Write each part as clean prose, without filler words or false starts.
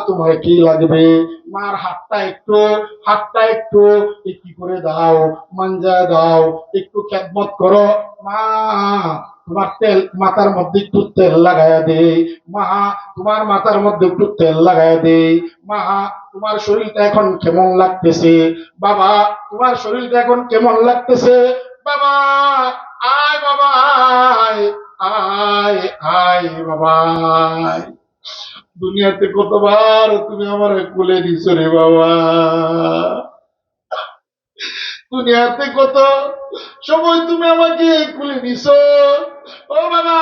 তোমার কি লাগবে? মার হাতটা একটু কি করে দাও, মাঞ্জা দাও, একটু খেদমত করো। মা, তোমার তেল মাথার মধ্যে একটু তেল লাগাইয়া দে। মা, তোমার মাথার মধ্যে একটু তেল লাগাইয়া দে। মা, তোমার শরীরটা এখন কেমন লাগতেছে? বাবা, তোমার শরীরটা এখন কেমন লাগতেছে? বাবা, আয় বাবা, আয় আয় আয় বাবা আয়। দুনিয়াতে কতবার তুমি আমার কোলে দিছো রে বাবা, দুনিয়াতে কত সময় তুমি আমাকে কোলে দিছো। ও বাবা,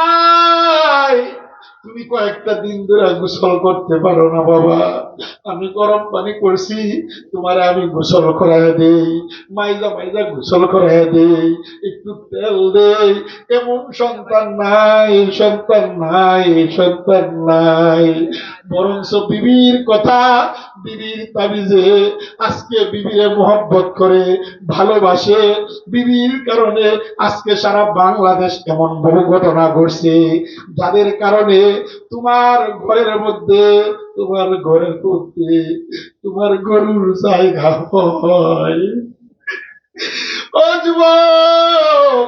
তুমি কয়েকটা দিন ধরে গোসল করতে পারো না বাবা, আমি গরম পানি করছি, তোমার আমি গোসল করাইয়া দেই, মাইজা মাইজা গোসল করাইয়া দেই, একটু তেল দেই। এমন সন্তান নাই, সন্তান নাই, সন্তান নাই। বরঞ্চ বিবির কথা, বিবির তাবিজে আজকে বিবিরে মোহব্বত করে ভালোবাসে। বিবির কারণে আজকে সারা বাংলাদেশ এমন বহু ঘটনা ঘটছে, যাদের কারণে তোমার ঘরের মধ্যে, তোমার ঘরের মধ্যে তোমার গরুর জায়গা হয়। ও যুবক,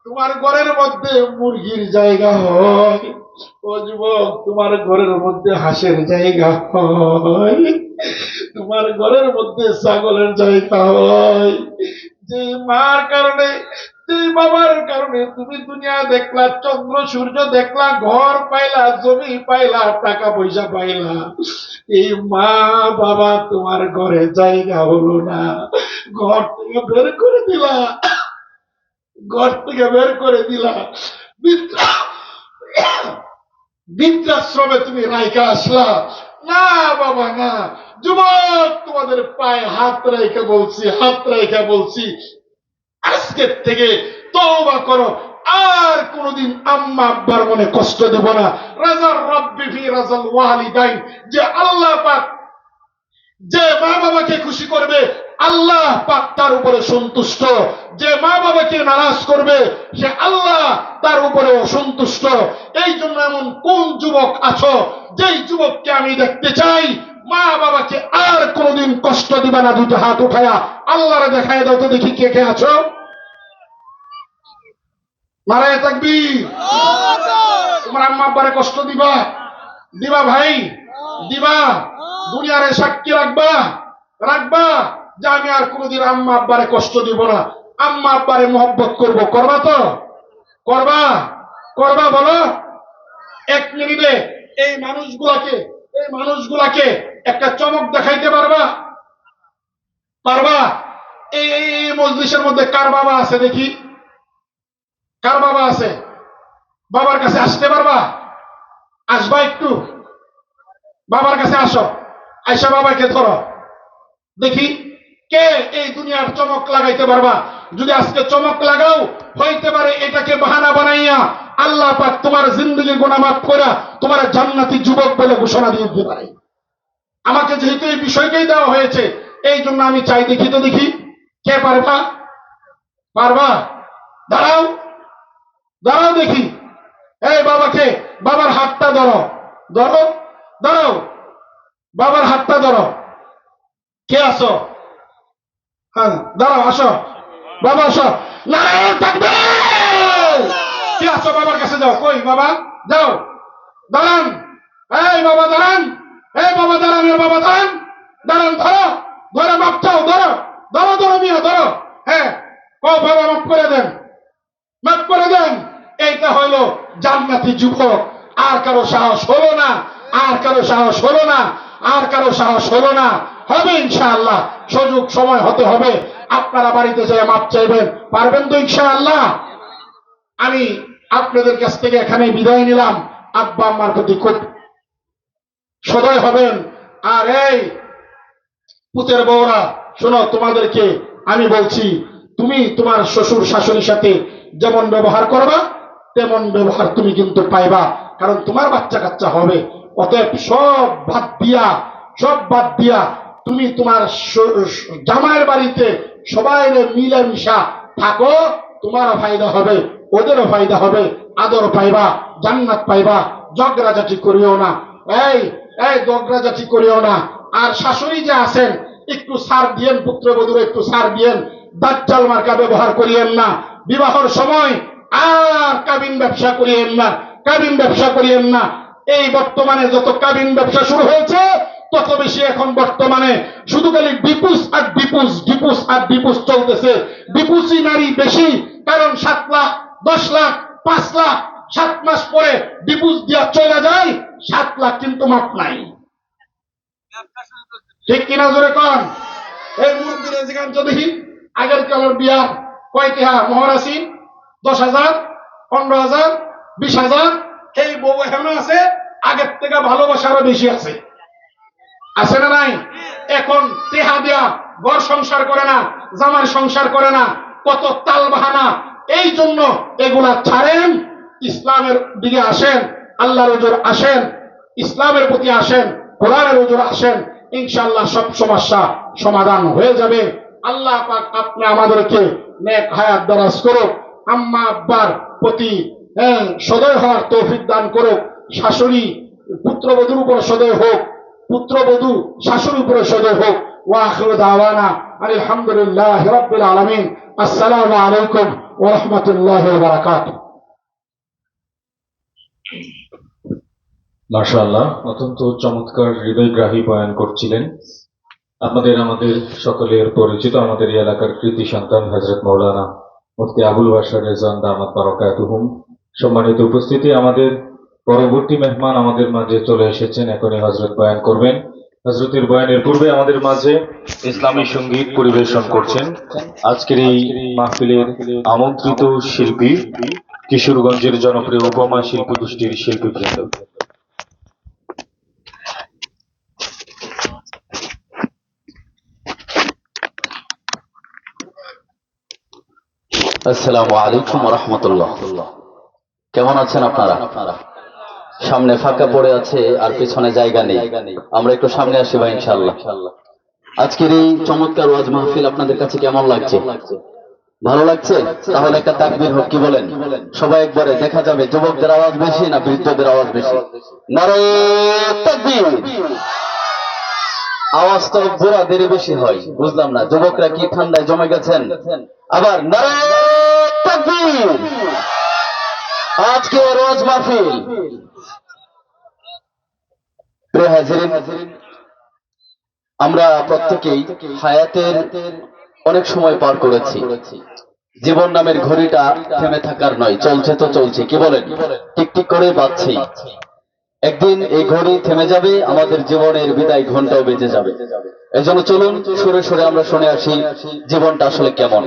তোমার ঘরের মধ্যে মুরগির জায়গা হয়। ও যুবক, তোমার ঘরের মধ্যে হাঁসের জায়গা হয়, তোমার ঘরের মধ্যে ছাগলের জায়গা হয়। যে মার কারণে, যে বাবার কারণে তুমি দুনিয়া দেখলা, চন্দ্র সূর্য দেখলা, ঘর পাইলা, জমি পাইলা, টাকা পয়সা পাইলা, এই মা বাবা তোমার ঘরে জায়গা হলো না, ঘর থেকে বের করে দিলা, ঘর থেকে বের করে দিলা, বৃদ্ধাশ্রমে তুমি রাইকা আসলা। না বাবা না। যুবক, তোমাদের পায়ে হাত রেখে বলছি, হাত রেখে বলছি, আজকের থেকে তওবা করো, আর কোনদিন আম্মা আব্বার মনে কষ্ট দেব না। রাজার রব্বি ফি রাজাল ওয়ালিদাইন, যে আল্লাহ পাক যে মা বাবাকে খুশি করবে, আল্লাহ পাক তার উপরে সন্তুষ্ট। যে মা বাবাকে নারাজ করবে, সে আল্লাহ তার উপরে অসন্তুষ্ট। এই জন্য এমন কোন যুবক আছো, যেই যুবককে আমি দেখতে চাই মা বাবাকে আর কোনদিন কষ্ট দিবে না? দুটো হাত উঠায়া আল্লাহরে দেখায় দাও তো দেখি কে কে আছো। নারায়ে তাকবীর। তোমার আম্মা আব্বারে কষ্ট দিবা? দিবা ভাই, দিবা? দুনিয়ারে সাক্ষী রাখবা, রাখবা যে আমি আর কোনদিন আম্মা আব্বারে কষ্ট দিব না, আম্মা আব্বারে মোহব্বত করব। করবা তো? করবা? করবা বলো? এক মিনিটে এই মানুষগুলাকে, এই মানুষগুলাকে একটা চমক দেখাইতে পারবা? পারবা? এই মজলিসের মধ্যে কার বাবা আছে দেখি? কার বাবা আছে? বাবার কাছে আসতে পারবা? আসবা একটু, বাবার কাছে আসো, আয়সা বাবাকে ধরো দেখি কে এই দুনিয়ার চমক লাগাইতে পারবা। যদি আজকে চমক লাগাও, হইতে পারে এটাকে বাহানা বানাইয়া আল্লাহ পাক তোমার জিন্দেগি গুনাহ মাফ করে তোমার জান্নাতি যুবক বলে ঘোষণা দিয়ে দিতে পারে। আমাকে যেহেতু এই বিষয়টাই দেওয়া হয়েছে, এই জন্য আমি চাই দেখি তো দেখি কে পারবা? পারবা? দাঁড়াও, দাঁড়াও দেখি। এই বাবাকে, বাবার হাতটা ধরো, ধরো, ধরো, বাবার হাতটা ধরো। কে আসো? হ্যাঁ দাঁড়াও, আসো বাবা, আসো। নারায়ণ থাকবে। কে আসো? বাবার কাছে যাও। কই বাবা? যাও, দাঁড়ান। এই বাবা দাঁড়ান, এই বাবা দাঁড়ান, এর বাবা দাঁড়ান, দাঁড়ান, ধরো, ধরে মাপ চাও, ধরো, ধরো, ধরো মিয়া, ধরো। হ্যাঁ, ও বাবা মাফ করে দেন, মাফ করে দেন। এইটা হইলো জান্নাতি যুবক। আর কারো সাহস হলো না, আর কারো সাহস হলো না, আর কারো সাহস হলো না। হবে ইনশাআল্লাহ, সুযোগ সময় হতে হবে। আপনারা বাড়িতে যেয়ে মাপ চাইবেন, পারবেন তো ইনশাআল্লাহ? আমি আপনাদের কাছ থেকে এখানে বিদায় নিলাম। আব্বা আম্মার প্রতি খুব সদয় হবেন। আর এই পুতের বউরা, শোনো, তোমাদেরকে আমি বলছি, তুমি তোমার শ্বশুর শাশুড়ির সাথে যেমন ব্যবহার করবা, তেমন ব্যবহার তুমি কিন্তু পাইবা, কারণ তোমার বাচ্চা কাচ্চা হবে। অতএব সব বাদ দিয়া, সব বাদ দিয়া তুমি তোমার জামাইয়ের বাড়িতে সবাই মিলেমিশা থাকো, তোমারও ফায়দা হবে, ওদেরও ফায়দা হবে, আদর পাইবা, জান্নাত পাইবা। ঝগড়াঝাটি করিও না। এই এই দগ্রাজাটি করিও না। আর শাশুড়ি যে আছেন একটু ছাড় দিয়েন, পুত্রবধূর একটু ছাড় দিয়েন, দাজ্জাল মার্কা ব্যবহার করিয়েন না। বিবাহর সময় আর কাবিন ব্যবসা করিয়েন না, কাবিন ব্যবসা করিয়েন না। এই বর্তমানে যত কাবিন ব্যবসা শুরু হয়েছে তত বেশি এখন বর্তমানে শুধু খালি ডিপুস আর ডিপুস, ডিপুস আর ডিপুস চলতেছে। ডিপুসি নারী বেশি, কারণ 7 লাখ 10 লাখ 5 লাখ 7 মাস পরে ডিপুস দিয়া চলে যায়। 7 লাখ কিন্তু মাপ নাই, ঠিক কিনা জোরে কন? এই মুরব্বীরা যেখান যদি আগের কালের বিয়া কয়টি মোহর আছি 10,000 15,000 20,000, এই বউ এখন আছে আগের থেকে ভালোবাসা আরো বেশি আছে, আছে না নাই? এখন টেহা দেয়া ঘর সংসার করে না, জামার সংসার করে না, কত তাল বাহানা। এই জন্য এগুলা ছাড়েন, ইসলামের দিকে আসেন, আল্লাহর হুজুর আসেন, ইসলামের প্রতি আসেন, কোরআনের হুজুর আসেন, ইনশাআল্লাহ সব সমস্যা সমাধান হয়ে যাবে। আল্লাহ পাক আপনি আমাদেরকে নেক হায়াত দারাজ করুক, আম্মা আব্বার প্রতি সদয় হওয়ার তৌফিক দান করুক, শাশুড়ি পুত্রবধূর উপর সদয় হোক, পুত্রবধূ শাশুড়ির উপরে সদয় হোক। ওয়া আখিরু দাওয়ানা আলহামদুলিল্লাহি রাব্বিল আলামিন। আসসালামু আলাইকুম ওয়া রাহমাতুল্লাহি ওয়া বারাকাতুহু। মাশাআল্লাহ, অত্যন্ত চমৎকার হৃদয়গ্রাহী বয়ান করছিলেন। আমাদের সকলের পরিচিত, আমাদের এই এলাকার কৃতি সন্তান হযরত মাওলানা মুফতি আবুল বাশার রেজওয়ান দামাত বারাকাতুহুম। সম্মানিত উপস্থিতি, আমাদের পরবর্তী মেহমান আমাদের মাঝে চলে এসেছেন, এখনই হযরত বয়ান করবেন। হযরতের বয়ানের পূর্বে আমাদের মাঝে ইসলামী সঙ্গীত পরিবেশন করছেন আজকের এই মাহফিলের আমন্ত্রিত শিল্পী, কিশোরগঞ্জের জনপ্রিয় উপমা শিল্পী গোষ্ঠীর শিল্পীবৃন্দ। আসসালামু আলাইকুম ওয়া রাহমাতুল্লাহ। কেমন আছেন আপনারা? সামনে ফাঁকা পড়ে আছে আর পিছনে জায়গা নেই, আমরা একটু সামনে আসি ভাই ইনশাআল্লাহ। আজকের এই চমৎকার ওয়াজ মাহফিল আপনাদের কাছে কেমন লাগছে? ভালো লাগছে? তাহলে একটা তাকবীর হোক, কি বলেন? সবাই একবারে, দেখা যাবে যুবকদের আওয়াজ বেশি না বৃদ্ধদের আওয়াজ বেশি। নারে তাকবীর। আওয়াজ তো বুড়াদের বেশি হয়, বুঝলাম না যুবকরা কি ঠান্ডায় জমে গেছেন? আবার নারে তাকবীর। আজকে রোজ মাহফিল, প্রিয় হাজিরিন, আমরা প্রত্যেকেই হায়াতের অনেক সময় পার করেছি। জীবন নামের ঘড়িটা থেমে থাকার নয়, চলছে তো চলছে, কি বলেন? টিক টিক করে বাজছে। একদিন এই ঘড়ি থেমে যাবে, আমাদের জীবনের বিদায় ঘন্টাও বেজে যাবে। এজন্য চলুন সুরে সুরে আমরা শুনে আসি জীবনটা আসলে কেমন।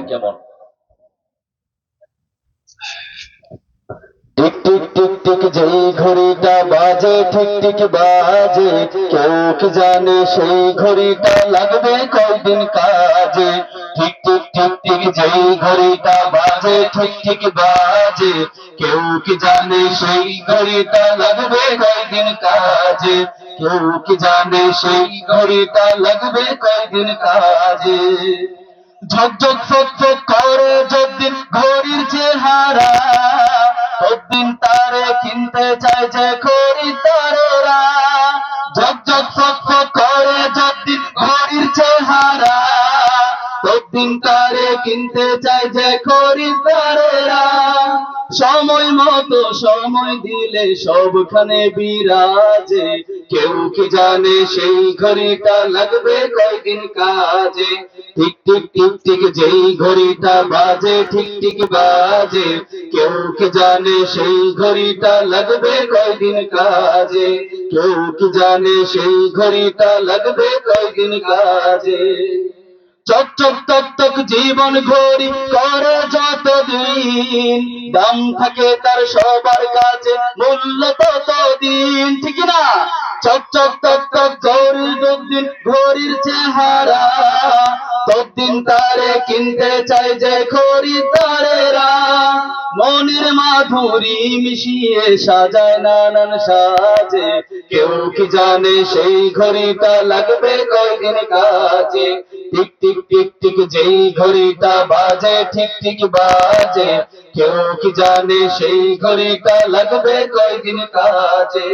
টিক টিক টিক টিক যেই ঘড়িটা বাজে, ঠিক ঠিক বাজে, কেউ কি জানে সেই ঘড়িটা লাগবে কয়দিন কাজে। ঠিক ঠিক ঠিক ঠিক যেই ঘড়িটা বাজে, ঠিক ঠিক বাজে, কেউ কি জানে সেই ঘড়িটা লাগবে কয়দিন কাজে। কেউ কি জানে সেই ঘড়িটা লাগবে কয়দিন কাজে। ঝকঝক ফকফক করে যতদিন ঘড়ির চেহারা, ততদিন তারে কিনতে চায় যে খরিদ্দারেরা। ঝকঝক ফকফক করে যতদিন ঘড়ির চেহারা, ততদিন তারে কিনতে চায় যে খরিদ্দারেরা। সময় মতো সময় দিলে সবখানে বিরাজে, কেউ কি জানে সেই ঘড়িটা লাগবে কয়দিন কাজে। ঠিক ঠিক ঠিক ঠিক যেই ঘড়িটা বাজে, ঠিক ঠিক বাজে, কেউ কি জানে সেই ঘড়িটা লাগবে কয়দিন কাজে। কেউ কি জানে সেই ঘড়িটা লাগবে কয়দিন কাজে। চক চক টক টক জীবন ঘড়ি করে যতদিন, দাম থাকে তার সবার কাছে, মূল্য ততদিন, ঠিক না? চক চক টক টক ঘড়ি যতদিন ঘড়ির চেহারা, ততদিন তারে কিনতে চায় যে খরিদ্দারেরা। মনের মাধুরী মিশিয়ে সাজায় নানান সাজে, কেউ কি জানে সেই ঘড়িটা লাগবে কয়দিন কাজে। টিক টিক টিক টিক যেই ঘড়িটা বাজে, ঠিক ঠিক বাজে, কেউ কি জানে সেই ঘড়িটা লাগবে কয়দিন কাজে।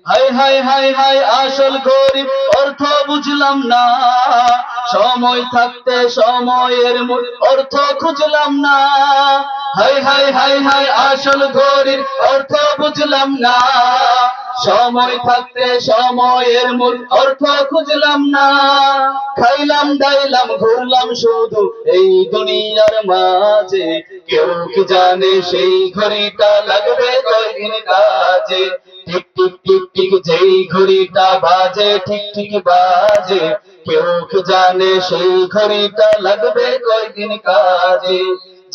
হাই হাই হাই হাই আসল গরিব অর্থ বুঝলাম না, সময় থাকতে সময়ের মূল অর্থ খুঁজলাম না। হাই হাই হাই হাই আসল গরিব অর্থ বুঝলাম না, সময় থাকতে সময়ের মূল অর্থ খুঁজলাম না। খাইলাম দাইলাম ঘুরলাম শুধু এই দুনিয়ার মাঝে, কেউ কি জানে সেই ঘড়িটা লাগবে কয়দিন কাজে। টিক টিক টিক টিক যেই ঘড়িটা বাজে ঠিক ঠিক বাজে, কেউ কি জানে সেই ঘড়িটা লাগবে কয়দিন কাজে।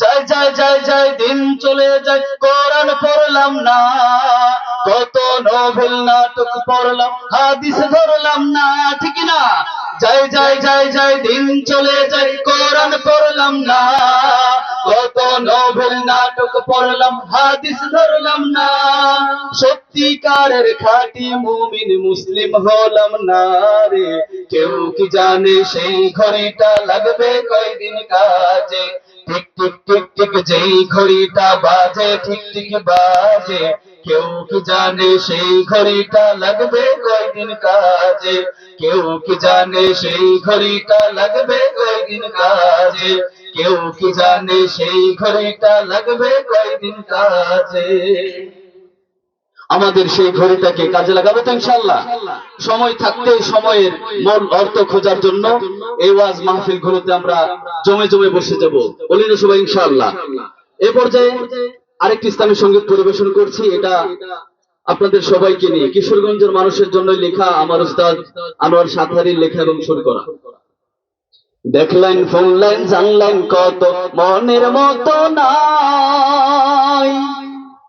যায় যায় যায় যায় দিন চলে যায়, কোরআন পড়লাম না, কত নভেল নাটক পড়লাম হাদিস ধরলাম না, ঠিক না? যায় যায় যায় যায় দিন চলে যায়, কোরআন পড়লাম না, কত নভেল নাটক পড়লাম হাদিস ধরলাম না। সত্যিকারের খাঁটি মুমিন মুসলিম হলাম না রে, কেউ কি জানে সেই ঘড়িটা লাগবে কয়দিন কাজে। টিক টিক টিক টিক যেই ঘড়িটা বাজে ঠিক ঠিক বাজে, কেউ কি জানে সেই ঘড়িটা লাগবে কয়দিন কাজে। কেউ কি জানে সেই ঘড়িটা লাগবে কয়দিন কাজে। কেউ কি জানে সেই ঘড়িটা লাগবে কয়দিন কাজে। আমাদের সেই ঘড়িটাকে কাজে লাগাবো তো ইনশাআল্লাহ। সময় থাকতে সময়ের মূল অর্থ খোঁজার জন্য এই ওয়াজ মাহফিল গুলোতে আমরা জমে জমে বসে যাব, বলি না সবাই ইনশাআল্লাহ। এই পর্যায়ে আরেকটি ইসলামী সঙ্গীত পরিবেশন করছি, এটা আপনাদের সবাইকে নিয়ে কিশোরগঞ্জের মানুষের জন্য লেখা, আমার উস্তাদ আনোয়ার সাথারীর লেখা এবং সুর করা। দেখলেন শুনলেন জানলেন কত মনের মতো নাই,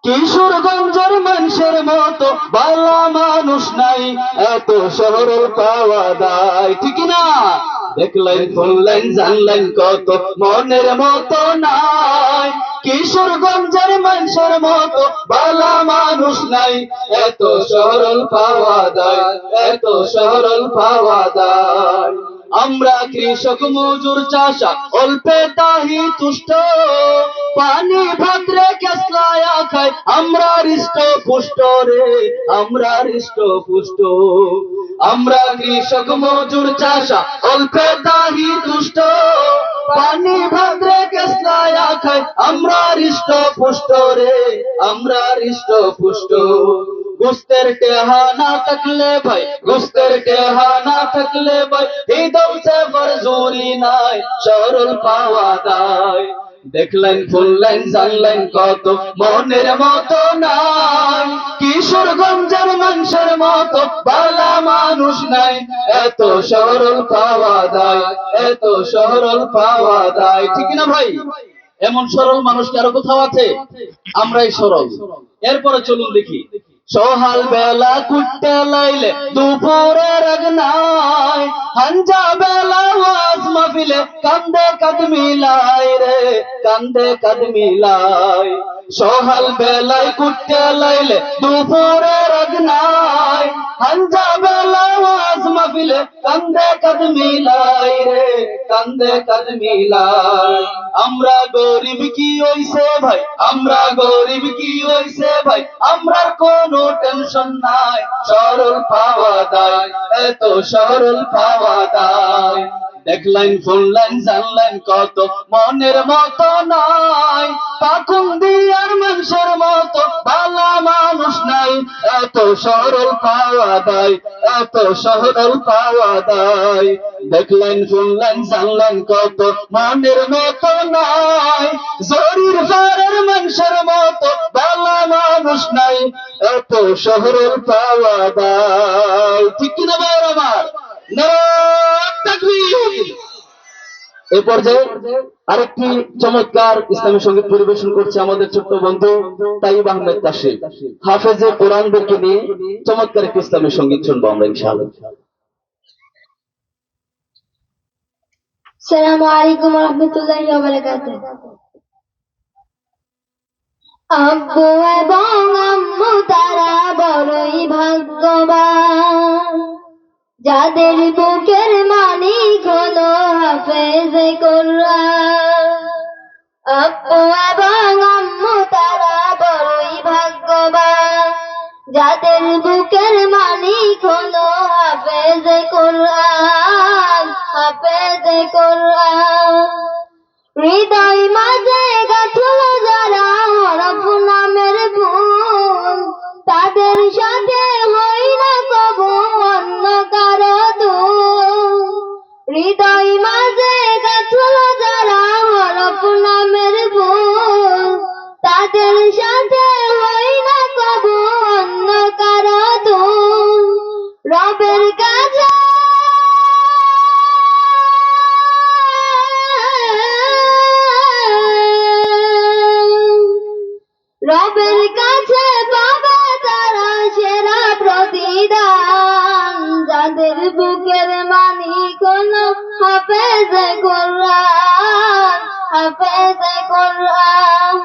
কিশোরগঞ্জের মানুষের মতো ভালো মানুষ নাই, এত সরল পাওয়া যায়, ঠিক না? দেখলেন শুনলেন জানলেন কত মনের মতো নাই, কিশোরগঞ্জের মানুষের মতো ভালো মানুষ নাই, এত সরল পাওয়া যায়, এত সরল পাওয়া যায়। আমরা কৃষক মজুর চাষা অল্পে তাহি তুষ্ট, পানি ভাদ্রে কেসলায়া খাই আমরা হৃষ্ট পুষ্ট রে, আমরা হৃষ্ট পুষ্ট। আমরা কৃষক মজুর চাষা অল্পে তাহি তুষ্ট, পানি ভাদ্রে কেসলায়া খাই আমরা হৃষ্ট পুষ্ট রে, আমরা হৃষ্ট পুষ্ট। গোস্তের টেহা না থাকলে ভাই, গোস্তের টেহা না থাকলে ভাই, এই দলছে বরজুরি নাই, সরল পাওয়া যায়। দেখলেন শুনলেন জানলেন কত মনের মতো নাই, কিশোরগঞ্জের মানুষের মতো ভালো মানুষ নাই, এত সরল পাওয়া যায়, এত সরল পাওয়া যায়, ঠিক না ভাই? এমন সরল মানুষ কি আরো কোথাও আছে? আমরাই সরল। এরপরে চলুন দেখি, সহাল বেলা কুটতে লাইলে দুপুরের আগ নাই, হাঞ্জা বেলা ওয়াজ মাহফিলে কান্দে কাঁদ মিলাই রে, কান্দে কাঁদ মিলাই। সহাল বেলায় কুটতে লাইলে দুপুরের আগ নাই, হাঞ্জা বেলা ওয়াজ মাহফিলে কান্দে কাঁদ মিলাই রে, কান্দে কাঁদ মিলাই। আমরা গরিব কি হইছে ভাই, আমরা গরিব কি হইছে ভাই, আমরার কোনো টেনশন নাই, সরল পাওয়া যায়, এত সরল পাওয়া যায়। দেখলেন শুনলেন জানলেন কত মনের মতো নাই, পাখুন দিয়ার মানুষের মতো ভালো মানুষ নাই, এত সরল পাওয়া যায়, এত সরল পাওয়া যায়। দেখলেন শুনলেন জানলেন কত মনের মতো নাই, জরির ফারের মানুষের মতো ভালো মানুষ নাই, এত সরল পাওয়া যায়, ঠিক কিনা ভাই আমার? নারায়ে তাকবীর। এ পর্যায়ে আরেকটি চমৎকার ইসলামী সঙ্গীত পরিবেশন করছে আমাদের ছোট্ট বন্ধু তাইব আহমেদ তাসির, হাফেজে কোরআনদেরকে নিয়ে চমৎকার একটি ইসলামী সঙ্গীত শুনবো আমরা ইনশাআল্লাহ। আসসালামু আলাইকুম ওয়া রাহমাতুল্লাহি ওয়া বারাকাতুহু। আব্বু এবং আম্মু তারা বড়ই ভাগ্যবান, যাদের বুকের মানিক হলো হাফেজে কোরআন। আব্বু এবং আম্মু তারা বড়ই ভাগ্যবান, যাদের বুকের হলো হাফেজে কোরআন, হাফেজে কোরআন। হৃদয় মাঝে গাছলো যারা হরফ নামের ফুল, তাদের সাথে হই না কবু অন্য কারো দুল। হৃদয় মাঝে গাছলো যারা হরফ নামের ফুল, তাদের সাথে হই না কবু অন্য কারো দুল। রবের কাছে রবের কাছে পাবে তারা সেরা প্রতিদান, যাদের বুকের মানিক হলো হাফেজে কোরআন, হাফেজে কোরআন।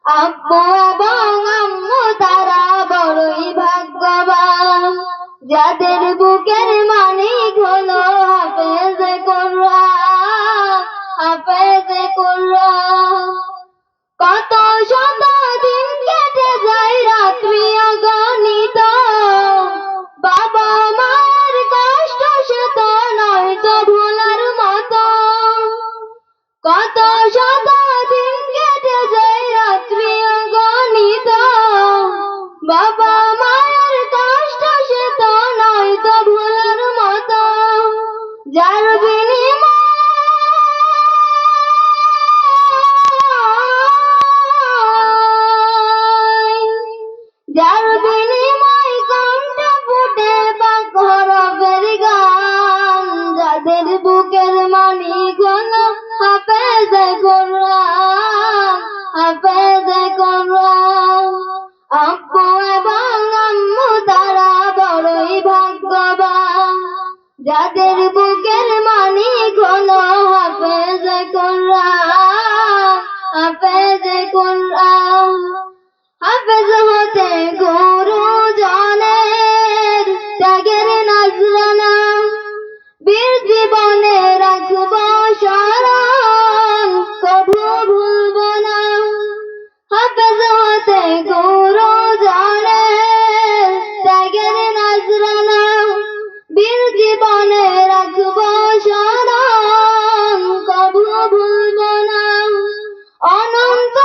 আব্বু এবং আম্মু তারা বড়ই ভাগ্যবান, যাদের বুকের মানিক হলো হাফেজে কোরআন, হাফেজে কোরআন। কত শত দিন কেটে যায় রাত্রি অগণিত, বাবা মায়ের কষ্ট সে তো নয় তো ভোলার মতো। কত শত দিন কেটে যায় রাত্রি অগণিত, বাবা মায়ের কষ্ট সে তো নয় তো ভোলার মতো। যার যার বিনিময় কণ্ঠে ফুটে পাক হরফের গান, যাদের বুকের মানিক হলো হাফেজে কোরআন, হাফেজে কোরআন। আব্বু এবং আম্মু তারা বড়ই ভাগ্যবান, যাদের বুকের মানিক হলো হাফেজে কোরআন, হাফেজে কোরআন। হাফেজ হতে গুরুজনের ত্যাগের নজরানা, বীর জীবনে রাখব স্মরণ, কভু ভুলব না। হাফেজ হতে গুরুজনের ত্যাগের নজরানা, বীর জীবনে রাখব স্মরণ, কভু ভুলব না। অনন্ত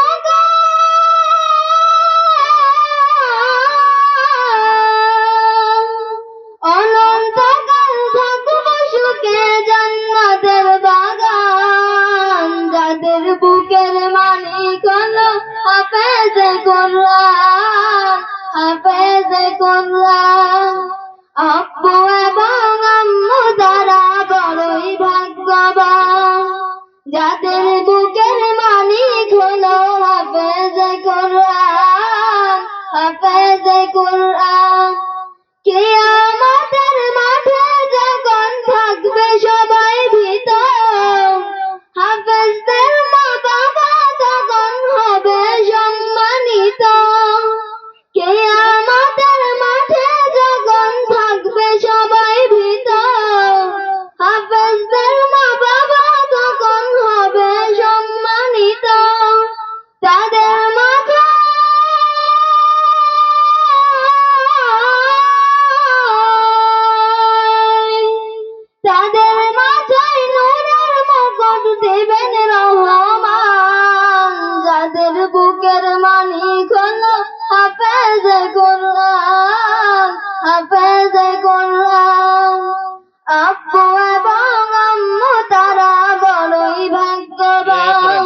অনন্তকাল থাকব সুখে জান্নাতের বাগান, যাদের বুকের মানিক হলো হাফেজে কোরআন, হাফেজে কোরআন। আব্বু এবং আম্মু তারা বড়ই ভাগ্যবান, যাদের বুকের মানিক হলো হাফেজে কোরআন, হাফেজে কোরআন। কিয়ামতের মাঠে যখন থাকবে সবাই ভীত, হাফেজদের মা বাবা তখন হবে সম্মানিত। কিয়ামতের মাঠে যখন থাকবে সবাই ভীত, হাফেজদের মা বাবা তখন হবে সম্মানিত। তাদের মাথা তাদের মাথায় নূরের মুকুট দেবেন রহমান, যাদের বুকের মানিক হলো হাফেজে কোরআন, হাফেজে কোরআন। আব্বু এবং আম্মু তারা বড়ই ভাগ্যবান,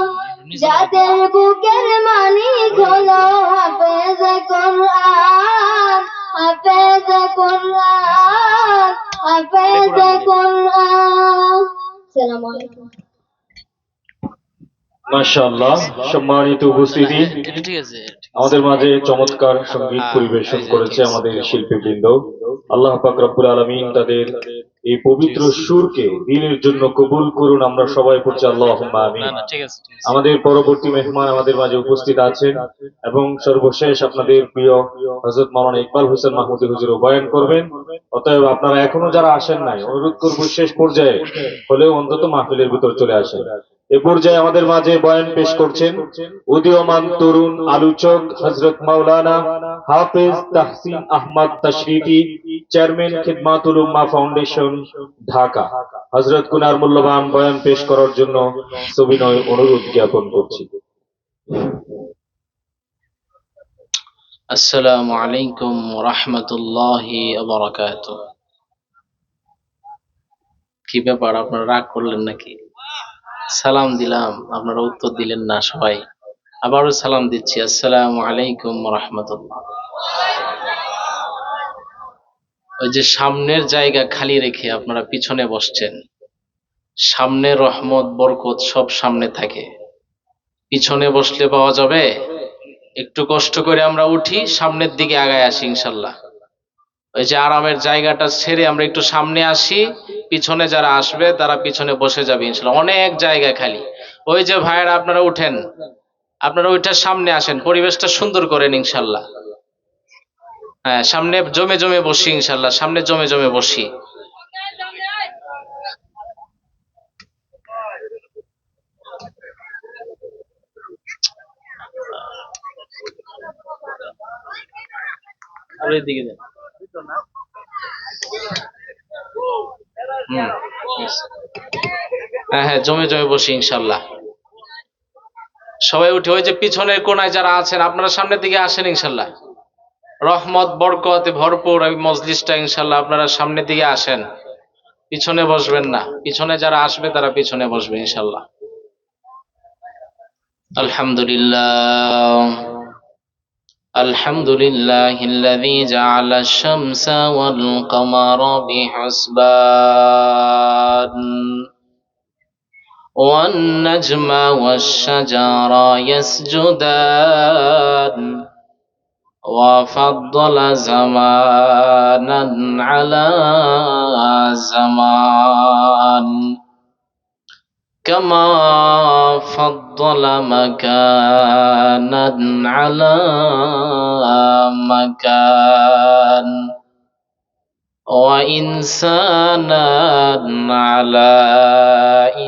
যাদের বুকের মানিক হলো হাফেজে কোরআন, হাফেজে কোরআন, হাফেজে কোরআন। আসসালামু আলাইকুম। মাশাআল্লাহ। সম্মানিত উপস্থিতি, আমাদের মাঝে চমৎকার সঙ্গীত পরিবেশন করেছে আমাদের শিল্পীবৃন্দ। আল্লাহ পাক রব্বুল আলামিন তাদের এই পবিত্র সুরকে দিনের জন্য কবুল করুন। আমরা সবাই পড়ছি আল্লাহুম্মা আমিন। আমাদের পরবর্তী মেহমান আমাদের মাঝে উপস্থিত আছেন এবং সর্বশেষ আপনাদের প্রিয় হযরত মাওলানা ইকবাল হোসেন মাহমুদী হুজুর বয়ান করবেন। অতএব আপনারা এখনো যারা আসেন নাই, অনুরোধ করব শেষ পর্যায়ে হলেও অন্তত মাহফিলের ভিতর চলে আসেন। এ পর্যায়ে আমাদের মাঝে বয়ান পেশ করছেন উদীয়মান তরুণ আলোচক হযরত মাওলানা হাফেজ তাহসিন আহমদ তশরিফি, চেয়ারম্যান খিদমাতুল উম্মাহ ফাউন্ডেশন, ঢাকা। হযরত কুনার মূল্যবান বয়ান পেশ করার জন্য সবিনয় অনুরোধ জ্ঞাপন করছি। আসসালামু আলাইকুম রাহমাতুল্লাহি ওয়া বারাকাতুহু। কি ব্যাপার, আপনারা রাগ করলেন নাকি? সালাম দিলাম, আপনারা উত্তর দিলেন না সবাই। আবারও সালাম দিচ্ছি, আসসালামু আলাইকুম রাহমাতুল্লাহ। ওই যে সামনের জায়গা খালি রেখে আপনারা পিছনে বসছেন, সামনে রহমত বরকত সব সামনে থাকে, পিছনে বসলে পাওয়া যাবে? একটু কষ্ট করে আমরা উঠি, সামনের দিকে আগায় আসি ইনশাল্লাহ। ওই যে আরামের জায়গাটা ছেড়ে আমরা একটু সামনে আসি, পিছনে যারা আসবে তারা পিছনে বসে যাবে ইনশাল্লাহ। অনেক জায়গা খালি। ওই যে ভাইয়েরা আপনারা উঠেন, আপনারা ওইটা সামনে আসেন, পরিবেশটা সুন্দর করেন ইনশাল্লাহ। হ্যাঁ, সামনে জমে জমে বসি ইনশাল্লাহ, সামনে জমে জমে বসি। আর এদিকে দেন। হ্যাঁ হ্যাঁ, জমে জমে বসি ইনশাল্লাহ। সবাই উঠে ওই যে পিছনের কোনায় যারা আছেন আপনারা সামনের দিকে আসেন ইনশাল্লাহ। রহমত বরকতে ভরপুর এই মজলিসটা ইনশাল্লাহ, আপনারা সামনের দিকে আসেন, পিছনে বসবেন না। পিছনে যারা আসবে তারা পিছনে বসবে ইনশাল্লাহ। আলহামদুলিল্লাহ আলহামদুলিল্লাহিল্লাযী জাআলা আশ-শামসা ওয়াল কামারা বিহুসবান ওয়ান নাজমা ওয়াশ-শাজারা ইয়াসজুদান وفضل زمانا على زمان كما فضل مكانا على مكان وإنسانا على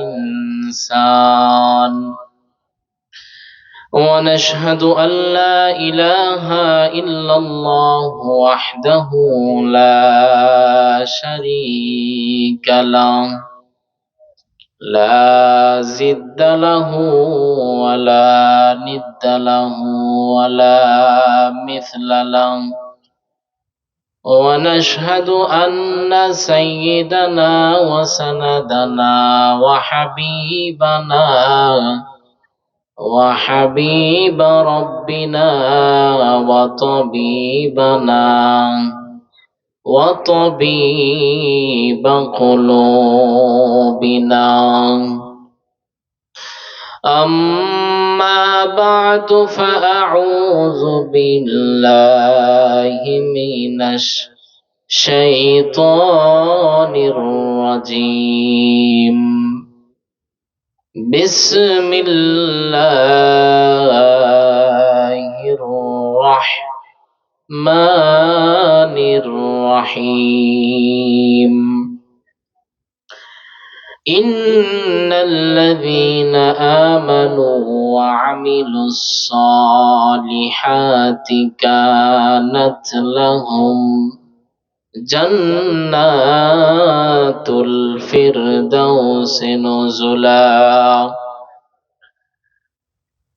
إنسان ونشهد أن لا إله إلا الله وحده لا شريك له لا ضد له ولا ند له ولا مثل له ونشهد أن سيدنا وسندنا وحبيب ربنا وطبيب قلوبنا أما بعد فأعوذ بالله من الشيطان الرجيم بسم الله الرحمن الرحيم إن الذين آمنوا وعملوا الصالحات كانت لهم جنات الفردوس نزلا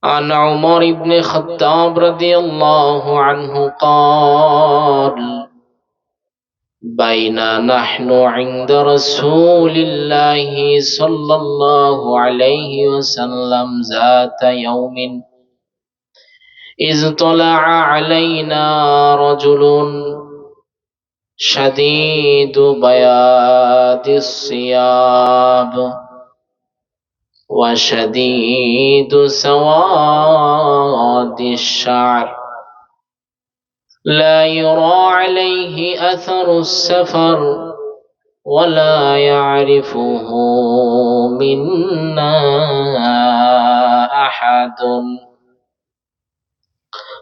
عن عمر بن الخطاب رضي الله عنه قال بين نحن عند رسول الله صلى الله عليه وسلم ذات يوم إذ طلع علينا رجل شديد بياض الثياب وشديد سواد الشعر لا يرى عليه أثر السفر ولا يعرفه منا أحد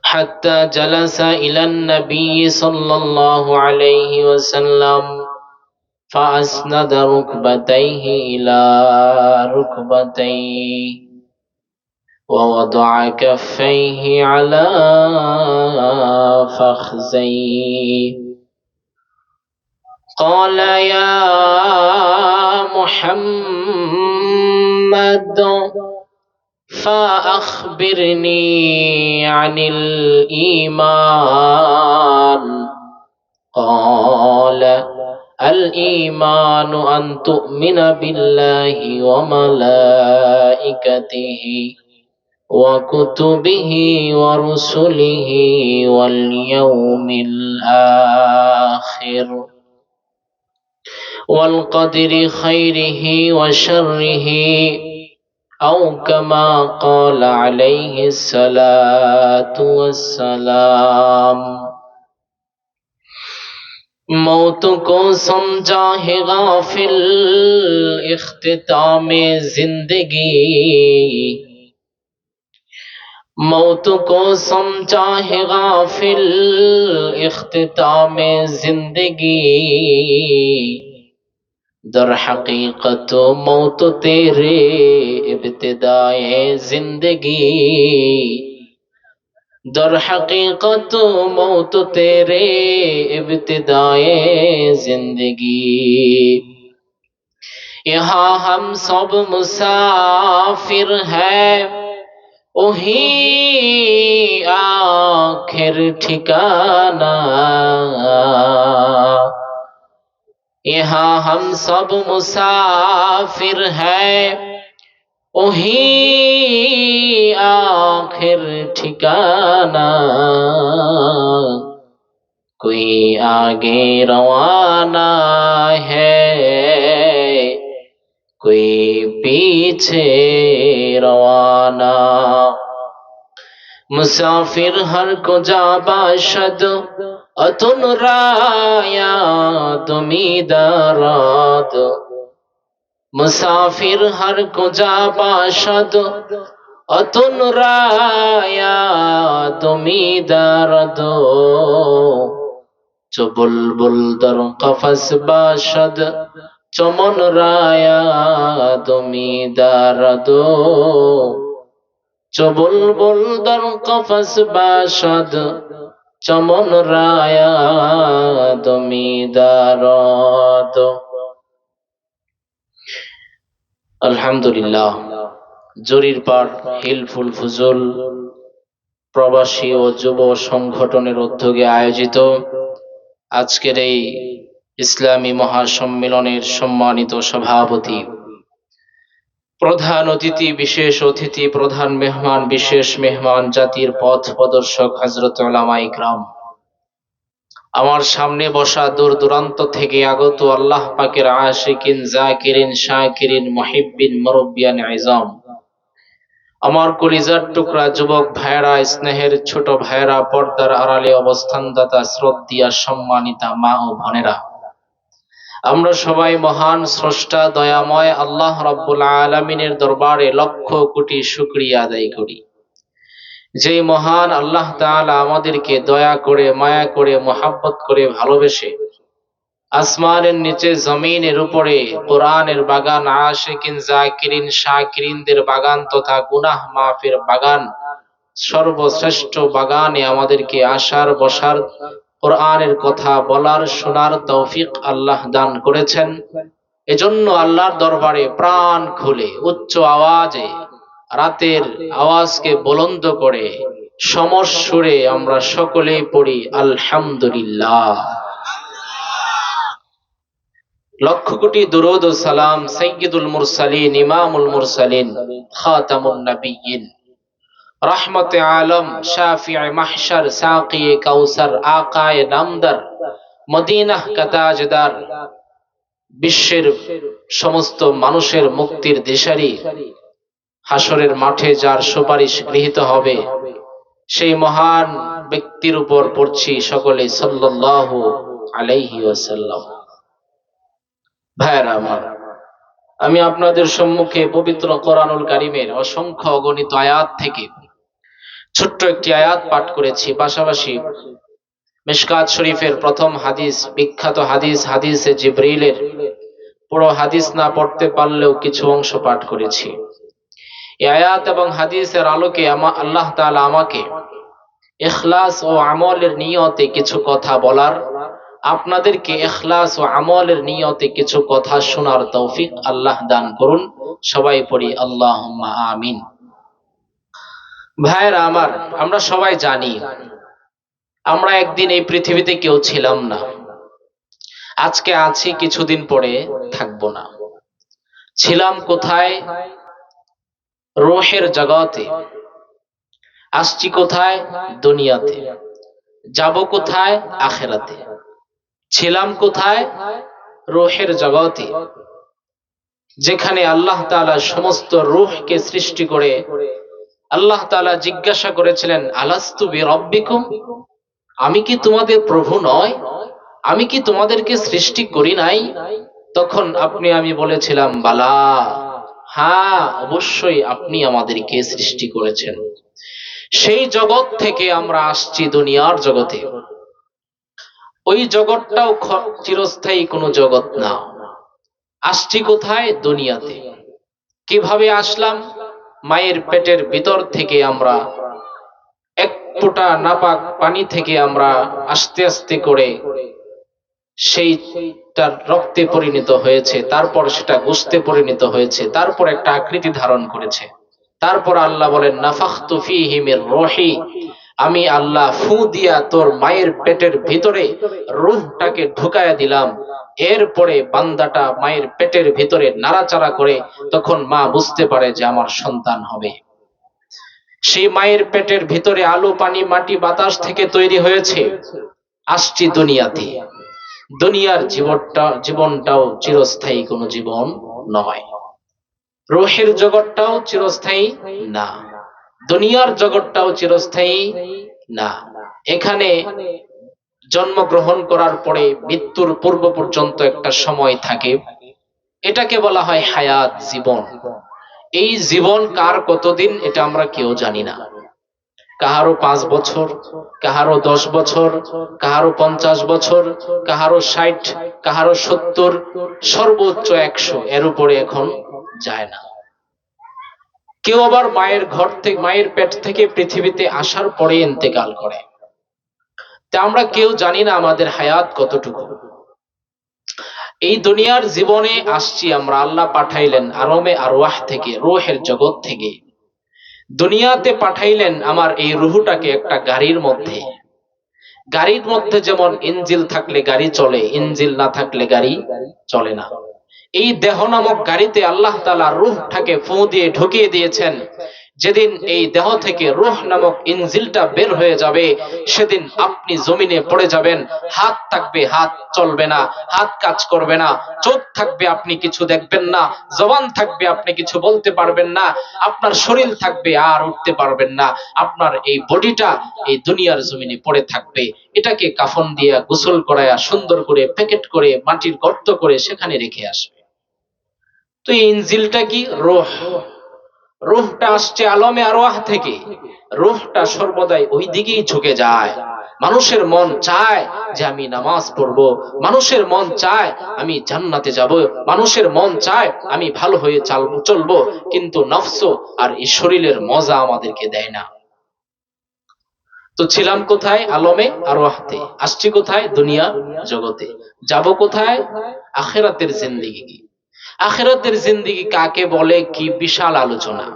حتى جلس إلى النبي صلى الله عليه وسلم فأسند ركبتيه إلى ركبتيه ووضع كفيه على فخذيه قال يا محمد فأخبرني عن الإيمان قال الإيمان أن تؤمن بالله وملائكته وكتبه ورسله واليوم الآخر والقدر خيره وشره أو كما قال عليه الصلاة والسلام मौत को समझा है गाफिल इख्तिताम जिंदगी मौत को समझा है गाफिल इख्तिताम जिंदगी दर हकीकत मौत तेरे इब्तिदाए जिंदगी दर हकीकत मौत तेरे इब्तिदाए जिंदगी यहाँ हम सब मुसाफिर हैं वही आखिर ठिकाना यहाँ हम सब मुसाफिर हैं वही आखिर ठिकाना कोई आगे रवाना है कोई पीछे रवाना मुसाफिर हर को जा बाशद अतुन राया तुमी दाराद मुसाफिर हर को जा बाशद अतुन राया तुमी दारदो जो बुलबुल दर कफस बाशद चमन राया तुमी दारदो जो बुलबुल दर कफस बाशद चमन राया तुमी दारदो আলহামদুলিল্লাহ জরির পাড় হিলফুল ফুজুল প্রবাসী ও যুব সংগঠনের উদ্যোগে আয়োজিত আজকের এই ইসলামী মহাসম্মেলনের সম্মানিত সভাপতি প্রধান অতিথি বিশেষ অতিথি প্রধান মেহমান বিশেষ মেহমান জাতির পথ প্রদর্শক হযরত উলামা ইকরাম আমার সামনে বসা দূর দূরান্ত থেকে আগত আল্লাহ পাকের আশিকিন জাকিরিন শাকিরিন মুহিব্বিন মুরব্বিয়ান ইজাম আমার কলিজার টুকরা যুবক ভাইরা স্নেহের ছোট ভাইরা পর্দার আড়ালে অবস্থানদাতা শ্রদ্ধেয়া সম্মানিতা মা ও বোনেরা আমরা সবাই মহান স্রষ্টা দয়াময় আল্লাহ রাব্বুল আলামিনের দরবারে লক্ষ কোটি শুকরিয়া আদায় করি যে মহান আল্লাহ তাআলা আমাদেরকে দয়া করে মায়া করে মোহাব্বত করে ভালোবেসে আসমানের নিচে জমিনের উপরে কোরআনের বাগান আশিকিন জাকিরিন শাকিরিনদের বাগান তথা গুনাহ মাফের বাগান সর্বশ্রেষ্ঠ বাগানে আমাদেরকে আসার বসার কোরআনের কথা বলার শোনার তৌফিক আল্লাহ দান করেছেন এজন্য আল্লাহর দরবারে প্রাণ খুলে উচ্চ আওয়াজে রাতের আওয়াজকে বুলন্দ করে সমর সুরে আমরা সকলেই পড়ি আলহামদুলিল্লাহ লক্ষ কোটি দুরূদ ও সালাম সাইয়্যিদুল মুরসালিন ইমামুল মুরসালিন খাতামুন নবিয়্যিন রাহমাতে আলম শাফিঈ মাহশার সাকিয়ে কাউসার আকায়ে নামদার মদিনাহ কাতাজদার বিশ্বের সমস্ত মানুষের মুক্তির দিশারি হাসরের মাঠে যার সুপারিশ গৃহীত হবে সেই মহান ব্যক্তির উপর পড়ছি সকলে সাল্লাল্লাহু আলাইহি ওয়াসাল্লাম ভাইরা আমার আমি আপনাদের সম্মুখে পবিত্র কোরআনুল কারীমের অসংখ্য অগণিত আয়াত থেকে ছোট্ট একটি আয়াত পাঠ করেছি পাশাপাশি মিশকাত শরীফের প্রথম হাদিস, বিখ্যাত হাদিস, হাদিসে জিবরিলের পুরো হাদিস না পড়তে পারলেও কিছু অংশ পাঠ করেছি। এই আয়াত এবং হাদিসের আলোকে আল্লাহ তাআলা আমাকে ইখলাস ও আমলের নিয়তে কিছু কথা বলার, আপনাদেরকে ইখলাস ও আমলের নিয়তে কিছু কথা শোনার তৌফিক আল্লাহ দান করুন। সবাই পড়ি আল্লাহুম্মা আমিন। ভাইরা আমার, আমরা সবাই জানি আমরা একদিন এই পৃথিবীতে কেউ ছিলাম না। আজকে আছি, কিছুদিন পরে থাকবো না। ছিলাম কোথায়? রূহের জগতে। আসছি কোথায়? দুনিয়াতে। যাব কোথায়? আখিরাতে। ছিলাম কোথায়? রূহের জগতে, যেখানে আল্লাহ তাআলা সমস্ত রূহকে সৃষ্টি করে আল্লাহ তাআলা জিজ্ঞাসা করেছিলেন, আলাস্তু বিরাব্বিকুম, আমি কি তোমাদের প্রভু নয়? আমি কি তোমাদেরকে সৃষ্টি করি নাই? তখন আপনি আমি বলেছিলাম, বালা, হ্যাঁ অবশ্যই আপনি আমাদেরকে সৃষ্টি করেছেন। সেই জগৎ থেকে আমরা আসছি দুনিয়ার জগতে। ওই জগৎটাও চিরস্থায়ী কোনো জগৎ না। আসছি কোথায়? দুনিয়াতে। কিভাবে আসলাম? মায়ের পেটের ভিতর থেকে আমরা এক ফোঁটা নাপাক পানি থেকে আমরা আস্তে আস্তে করে সেইটার রক্তে পরিণত হয়েছে, তারপর সেটা গোশতে পরিণত হয়েছে, তারপর একটা আকৃতি ধারণ করেছে। তারপর আল্লাহ বলেন, নাফাখতু ফীহি মির রূহি, আমি আল্লাহ ফু দিয়া তোর মায়ের পেটের ভিতরে রূহটাকে ঢুকায়া দিলাম। এরপরে বান্দাটা মায়ের পেটের ভিতরে নাড়াচাড়া করে তখন মা বুঝতে পারে যে আমার সন্তান হবে। সেই মায়ের পেটের ভিতরে আলো, পানি, মাটি, বাতাস থেকে তৈরি হয়েছে। আসছি দুনিয়াতে। দুনিয়ার জীবনটাও চিরস্থায়ী কোনো জীবন নয়। রূহের জগৎটাও চিরস্থায়ী না, দুনিয়ার জগৎটাও চিরস্থায়ী না। এখানে জন্মগ্রহণ করার পরে মৃত্যুর পূর্ব পর্যন্ত একটা সময় থাকে, এটাকে বলা হয় হায়াত, জীবন। এই জীবন কার কতদিন এটা আমরা কেউ জানি না। কাহারো 5 বছর, কাহারো 10 বছর, কাহারো 50 বছর, কাহারো 60, কাহারো 70, সর্বোচ্চ 100, এর উপরে এখন যায় না। কেউ আবার মায়ের ঘর থেকে, মায়ের পেট থেকে পৃথিবীতে আসার পরে ইন্তেকাল করে। তা আমরা কেউ জানি না আমাদের হায়াত কতটুকু। এই দুনিয়ার জীবনে আসছি আমরা, আল্লাহ পাঠাইলেন আলমে আরওয়াহ থেকে, রূহের জগৎ থেকে দুনিয়াতে পাঠাইলেন আমার এই রূহটাকে একটা গাড়ির মধ্যে। গাড়ির মধ্যে যেমন ইঞ্জিল থাকলে গাড়ি চলে, ইঞ্জিল না থাকলে গাড়ি চলে না। এই দেহ নামক গাড়িতে আল্লাহ তাআলা রূহটাকে ফু দিয়ে ঢুকিয়ে দিয়েছেন। যেদিন এই দেহ থেকে রূহ নামক ইঞ্জিলটা বের হয়ে যাবে, সেদিন আপনি জমিনে পড়ে যাবেন। হাত থাকবে, হাত চলবে না, হাত কাজ করবে না। চোখ থাকবে, আপনি কিছু দেখবেন না। জবান থাকবে, আপনি কিছু বলতে পারবেন না। আপনার শরীর থাকবে, আর উঠতে পারবেন না। আপনার এই বডিটা এই দুনিয়ার জমিনে পড়ে থাকবে। এটাকে কাফন দিয়ে গোসল করায়া সুন্দর করে প্যাকেট করে মাটির গর্ত করে সেখানে রেখে আসবে। তো এই ইনজিলটা কি? রূহ। রূহটা আসছে আলমে আরওয়াহ থেকে। রূহটা সর্বদাই ওই দিকেই ঝুঁকে যায়। মানুষের মন চায় যে আমি নামাজ পড়বো, মানুষের মন চায় আমি জান্নাতে যাব, মানুষের মন চায় আমি ভালো হয়ে চলবো, কিন্তু নফস আর এই শরীরের মজা আমাদেরকে দেয় না। তো ছিলাম কোথায়? আলমে আরওয়াহতে। আসছি কোথায়? দুনিয়া জগতে। যাব কোথায়? আখিরাতের জিন্দেগি। আখিরাতের জিন্দেগি কাকে বলে, কি বিশাল আলোচনা।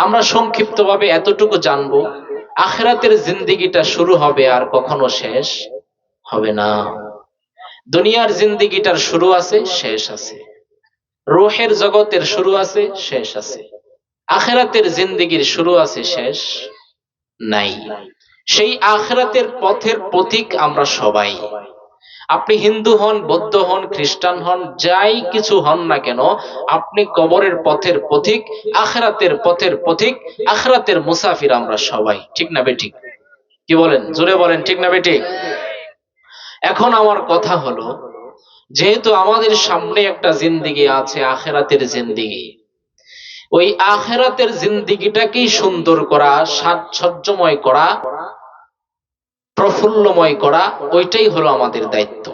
আমরা সংক্ষিপ্তভাবে এতটুকু জানবো, আখিরাতের জিন্দেগিটা শুরু হবে আর কখনো শেষ হবে না। দুনিয়ার জিন্দেগিটার শুরু আছে, শেষ আছে। রূহের জগতের শুরু আছে, শেষ আছে। আখিরাতের জিন্দেগির শুরু আছে, শেষ নাই। সেই আখিরাতের পথের পথিক আমরা সবাই। আপনি হিন্দু হন, বৌদ্ধ হন, খ্রিস্টান হন, যাই কিছু হন না কেন, আপনি কবরের পথের পথিক, আখিরাতের পথের পথিক, আখিরাতের মুসাফির আমরা সবাই। ঠিক না বেঠিক? কি বলেন? জোরে বলেন, ঠিক না বেঠিক? এখন আমার কথা হলো, যেহেতু আমাদের সামনে একটা জিন্দেগি আছে, আখিরাতের জিন্দেগি, ওই আখিরাতের জিন্দেগিটাকেই সুন্দর করা, সাজসজ্জময় করা প্রফুল্লময় করা, ওইটাই হলো আমাদের দায়িত্ব।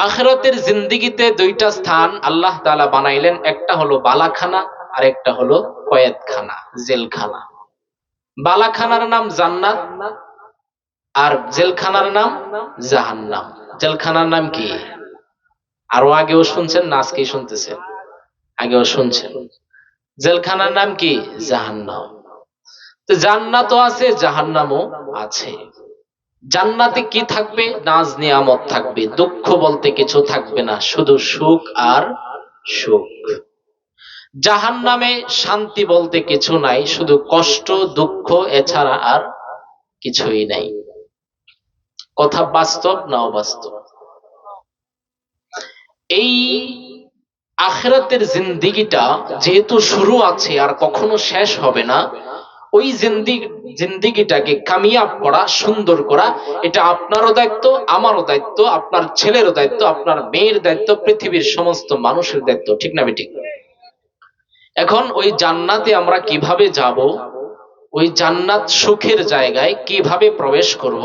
আখিরাতের জিন্দেগিতে দুইটা স্থান আল্লাহ তাআলা বানাইলেন, একটা হলো বালাখানা আর একটা হলো কয়েদখানা, জেলখানা। বালাখানার নাম জান্নাত আর জেলখানার নাম জাহান্নাম। জেলখানার নাম কি? আরো আগেও শুনছেন না আজকেই শুনতেছেন? আগেও শুনছেন। জেলখানার নাম কি? জাহান্নাম। তো জান্নাতও আছে, জাহান্নামও আছে। জান্নাতে কি থাকবে? নাজ নিয়ামত থাকবে, দুঃখ বলতে কিছু থাকবে না, শুধু সুখ আর সুখ। জাহান্নামে শান্তি বলতে কিছু নাই, শুধু কষ্ট দুঃখ, এছাড়া আর কিছুই নাই। কথা বাস্তব না অবাস্তব? এই আখিরাতের জিন্দেগিটা যেহেতু শুরু আছে আর কখনো শেষ হবে না, ওই জিন্দেগিটাকে কামিয়াব করা, সুন্দর করা, এটা আপনারও দায়িত্ব, আমারও দায়িত্ব, আপনার ছেলেরও দায়িত্ব, আপনার মেয়ের দায়িত্ব, পৃথিবীর সমস্ত মানুষের দায়িত্ব। ঠিক না বেঠিক? এখন ওই জান্নাতে আমরা কিভাবে যাব, ওই জান্নাত সুখের জায়গায় কিভাবে প্রবেশ করব?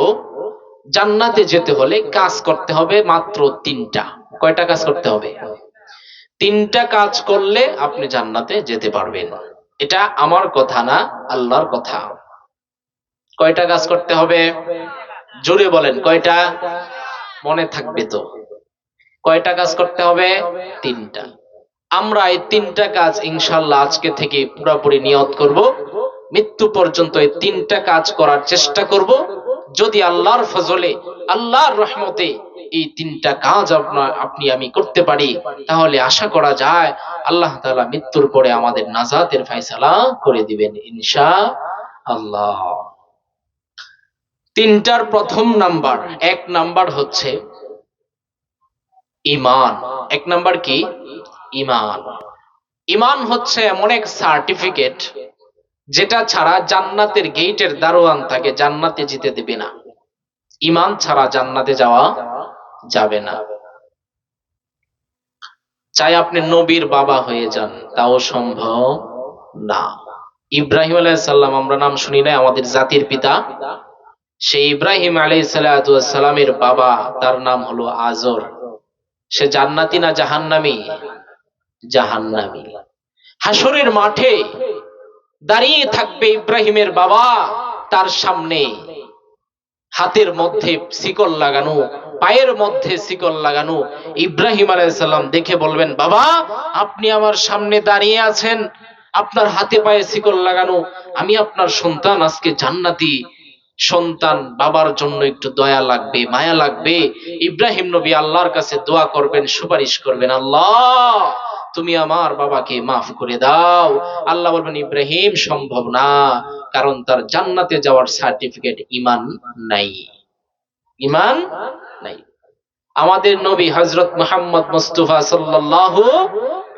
জান্নাতে যেতে হলে কাজ করতে হবে মাত্র 3টা। কয়টা কাজ করতে হবে? 3টা কাজ করলে আপনি জান্নাতে যেতে পারবেন। এটা আমার কথা না, আল্লাহর কথা। কয়টা কাজ করতে হবে? জোরে বলেন, কয়টা? মনে থাকবে তো? কয়টা কাজ করতে হবে? 3টা। আমরা এই 3টা কাজ ইনশাআল্লাহ আজকে থেকে পুরোপুরি নিয়ত করব, মৃত্যু পর্যন্ত এই 3টা কাজ করার চেষ্টা করব। যদি আল্লাহর ফজলে, আল্লাহর রহমতে এই 3টা কাজ আপনি আমি করতে পারি, তাহলে আশা করা যায় আল্লাহ তাআলা মৃত্যুর পরে আমাদের নাজাতের ফয়সালা করে দিবেন ইনশাআল্লাহ। 3টার প্রথম নাম্বার, 1 নাম্বার হচ্ছে ঈমান। 1 নাম্বার কি? ঈমান। ঈমান হচ্ছে এমন এক সার্টিফিকেট যেটা ছাড়া জান্নাতের গেটের দারোয়ান তাকে জান্নাতে যেতে দেবে না। ঈমান ছাড়া জান্নাতে যাওয়া যাবে না। চাই আপনি নবীর বাবা হয়ে যান, তাও সম্ভব না। ইব্রাহিম আলাইহিস সালাম আমরা নাম শুনি না, আমাদের জাতির পিতা। সেই ইব্রাহিম আলাইহিস সালামের বাবা, তার নাম হলো আজর। সে জান্নাতি না জাহান্নামী? জাহান্নামী। হাসরের মাঠে দাঁড়িয়ে থাকবে ইব্রাহিমের বাবা, তার সামনে হাতের মধ্যে শিকল লাগানো, পায়ের মধ্যে শিকল লাগানো। ইব্রাহিম আলাইহিস সালাম দেখে বলবেন, বাবা আপনি আমার সামনে দাঁড়িয়ে আছেন, আপনার হাতে পায়ে শিকল লাগানো, আমি আপনার সন্তান, আজকে জান্নাতি সন্তান, বাবার জন্য একটু দয়া লাগবে, মায়া লাগবে। ইব্রাহিম নবী আল্লাহর কাছে দোয়া করবেন, সুপারিশ করবেন, আল্লাহ তুমি আমার বাবাকে মাফ করে দাও। আল্লাহ বলবেন, ইব্রাহিম সম্ভব না, কারণ তার জান্নাতে যাওয়ার সার্টিফিকেট ঈমান নাই। ঈমান নাই। আমাদের নবী হযরত মুহাম্মদ মুস্তাফা সাল্লাল্লাহু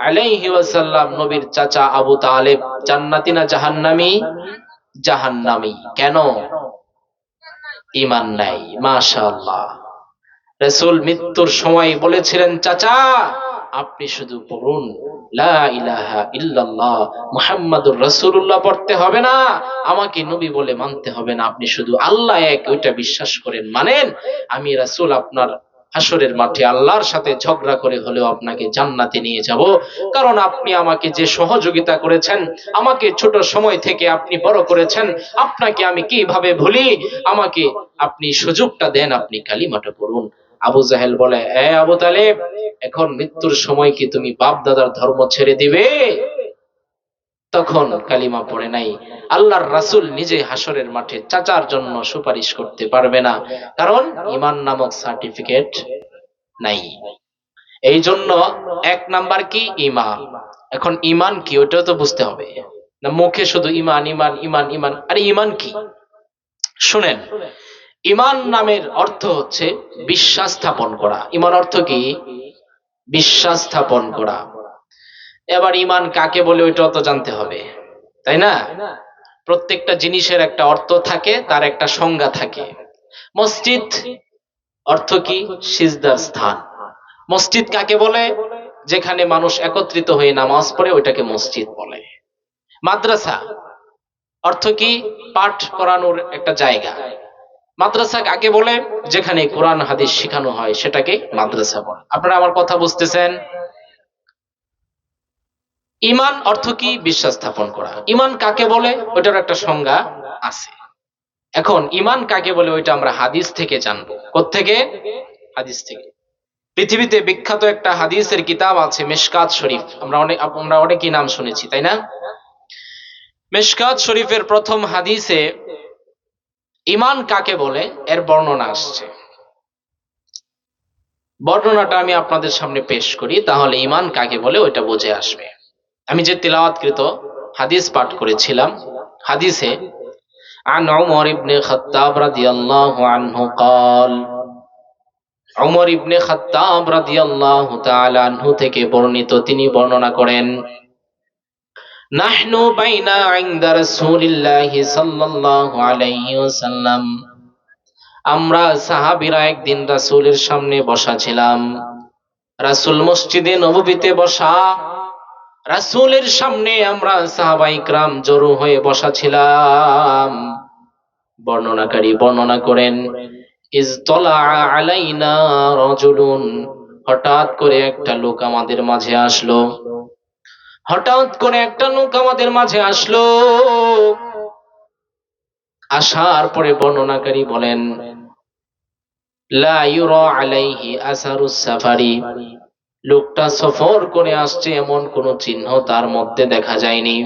আলাইহি ওয়াসাল্লাম, নবীর চাচা আবু তালেব জান্নাতি না জাহান্নামী? জাহান্নামী। কেন? ঈমান নাই। মাশাআল্লাহ। রাসূল মৃত্যুর সময় বলেছিলেন, চাচা আপনি শুধু পড়ুন লা ইলাহা ইল্লাল্লাহ মুহাম্মাদুর রাসূলুল্লাহ, পড়তে হবে না, আমাকে নবী বলে মানতে হবে না, আপনি শুধু আল্লাহ এক ওইটা বিশ্বাস করেন, মানেন, আমি রাসূল আপনার হাসরের মাঠে আল্লাহর সাথে ঝগড়া করে হলেও আপনাকে জান্নাতে নিয়ে যাব। কারণ আপনি আমাকে যে সহযোগিতা করেছেন, আমাকে ছোট সময় থেকে আপনি বড় করেছেন, আপনাকে আমি কিভাবে ভুলি? আমাকে আপনি সুযোগটা দেন, আপনি কালিমাটা পড়ুন। আবু জাহেল বলে, এ আবু তালেব, এখন মৃত্যুর সময় কি তুমি বাপ দাদার ধর্ম ছেড়ে দিবে? তখন কালিমা পড়ে নাই। আল্লাহর রাসূল নিজে হাসরের মাঠে চাচার জন্য সুপারিশ করতে পারবে না, কারণ ঈমান নামক সার্টিফিকেট নাই। এই জন্য 1 নাম্বার কি? ঈমান। এখন ঈমান কি ওটাও তো বুঝতে হবে না, মুখে শুধু ঈমান ঈমান ঈমান ঈমান। আরে ঈমান কি? শুনেন, ঈমান নামের অর্থ হচ্ছে বিশ্বাস স্থাপন করা। ঈমান অর্থ কি? বিশ্বাস স্থাপন করা। এবার ঈমান কাকে বলে ওইটাও তো জানতে হবে, তাই না? প্রত্যেকটা জিনিসের একটা অর্থ থাকে, তার একটা সংজ্ঞা থাকে। মসজিদ অর্থ কি? সিজদার স্থান। মসজিদ কাকে বলে? যেখানে মানুষ একত্রিত হয়ে নামাজ পড়ে, ওইটাকে মসজিদ বলে। মাদ্রাসা অর্থ কি? পাঠ করানোর একটা জায়গা। মাদ্রাসা কাকে বলে? যেখানে কোরআন হাদিস শেখানো হয় সেটাকে মাদ্রাসা বলে। আপনারা আমার কথা বুঝতেছেন? ঈমান অর্থ কি? বিশ্বাস স্থাপন করা। ঈমান কাকে বলে ওটার একটা সংজ্ঞা আছে। এখন ঈমান কাকে বলে ওইটা আমরা হাদিস থেকে জানবো। কোত্থেকে? হাদিস থেকে। পৃথিবীতে বিখ্যাত একটা হাদিসের কিতাব আছে মিশকাত শরীফ। আমরা অনেকেই নাম শুনেছি, তাই না? মিশকাত শরীফের প্রথম হাদিসে ঈমান কাকে বলে এর বর্ণনা আসছে। বর্ণনাটা আমি আপনাদের সামনে পেশ করি, তাহলে ঈমান কাকে বলে ওইটা বুঝে আসবে। আমি যে তিলাওয়াতকৃত হাদিস পাঠ করেছিলাম, হাদিসে عن عمر بن الخطاب رضي الله عنه قال উমর ইবনে খাত্তাব রাদিয়াল্লাহু তাআলা আনহু থেকে বর্ণিত, তিনি বর্ণনা করেন, নাহনু বাইনা ইনদা রাসূলিল্লাহি সাল্লাল্লাহু আলাইহি ওয়াসাল্লাম, আমরা সাহাবীরা একদিন রাসূলের সামনে বসা ছিলাম। রাসূল মসজিদে নববীতে বসা, রাসূলের সামনে আমরা সাহাবায়ে ইকরাম জড়ো হয়ে বসা ছিলাম। বর্ণনাকারী বর্ণনা করেন, ইজতলা আলাইনা রাজুলুন, হঠাৎ করে একটা লোক আমাদের মাঝে আসলো। হঠাৎ করে একটা লোক আমাদের মাঝে আসলো। আসার পরে বর্ণনাকারী বলেন, লা ইউরা আলাইহি আসারুস সাফারি, লোকটা সফর করে আসছে এমন কোনো চিহ্ন তার মধ্যে দেখা যায়নি।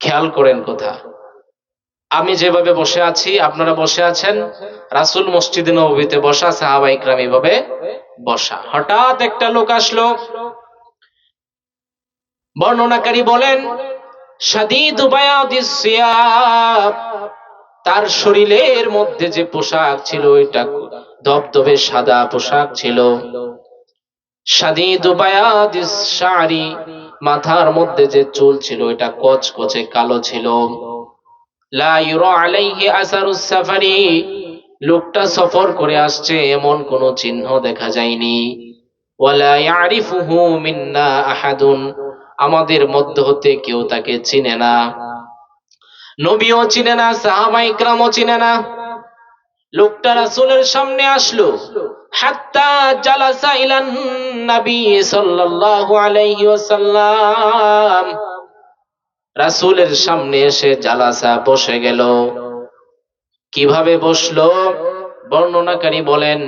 খেয়াল করেন কথা, আমি যেভাবে বসে আছি আপনারা বসে আছেন, রাসূল মসজিদে নববীতে বসা, সাহাবায়ে ইকরাম এভাবে বসা। হঠাৎ একটা লোক আসলো। বর্ণনাকারী বলেন, শাদীদু বায়াদিস সিয়াব, তার শরীরের মধ্যে যে পোশাক ছিল এটা ধবধবে সাদা পোশাক ছিল। শাদীদু বায়াদিস শারি, মাথার মধ্যে যে চুল ছিল এটা কচকচে কালো ছিল। লা ইউরা আলাইহি আসারুস সাফারি, লোকটা সফর করে আসছে এমন কোনো চিহ্ন দেখা যায়নি। ওয়ালা ইয়ারিফুহু মিন্না আহাদুন, আমাদের মধ্য হতে কেউ তাকে চিনে না। নবীও চিনে না, সাহাবায়ে ইকরামও চিনে না। লোকটা রাসূলের সামনে আসলো, হাত্তা জালাসা ইলান নবী সাল্লাল্লাহু আলাইহি ওয়াসাল্লাম, রাসূলের সামনে এসে জালাসা বসে গেল। কিভাবে বসলো? বর্ণনাকারী বলেন,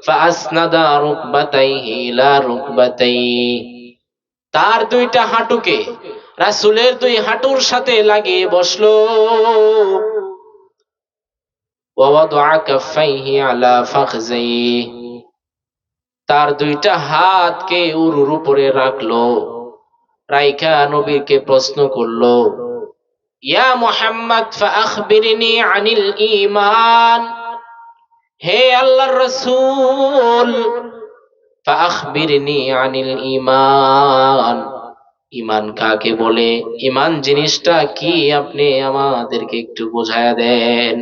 ফাসনাদা রুকবাতাইহি ইলা রুকবাতাইহি, তার দুইটা হাঁটুকে রাসূলের দুই হাঁটুর সাথে লাগিয়ে বসলো। ওয়া ওয়াদা কাফাইহি আলা ফাখযাইহি, তার দুইটা হাতকে উরুর উপরে রাখলো। রাইখা নবীকে প্রশ্ন করলো, ইয়া মুহাম্মদ ফাআখবিরনি আনিল ঈমান, হে আল্লাহর রাসূল, ফাআখবিরনি আনিল ঈমান, ঈমান কাকে বলে, ঈমান জিনিসটা কি আপনি আমাদেরকে একটু বোঝায়া দেন।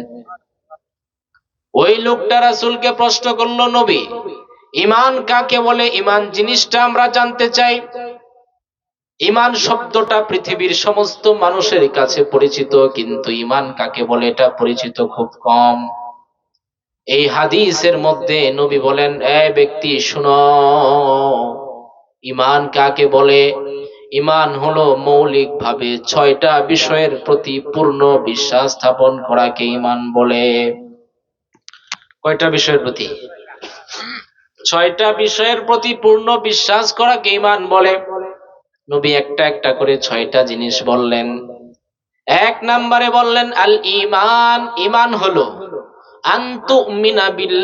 ওই লোকটা রাসূলকে প্রশ্ন করলো, নবী ঈমান কাকে বলে, ঈমান জিনিসটা আমরা জানতে চাই। ঈমান শব্দটা পৃথিবীর সমস্ত মানুষের কাছে পরিচিত, কিন্তু ঈমান কাকে বলে এটা পরিচিত খুব কম। এই হাদিসের মধ্যে নবী বলেন, এ ব্যক্তি শুনো, ঈমান কাকে বলে। ঈমান হলো মৌলিকভাবে 6টা বিষয়ের প্রতি পূর্ণ বিশ্বাস স্থাপন করাকে ঈমান বলে। কয়টা বিষয়ের প্রতি? 6টা বিষয়ের প্রতি পূর্ণ বিশ্বাস করাকে ঈমান বলে। নবী একটা একটা করে 6টা জিনিস বললেন। 1 নম্বরে বললেন আল ঈমান, ঈমান হলো আন তুমিনা বিল্লাহি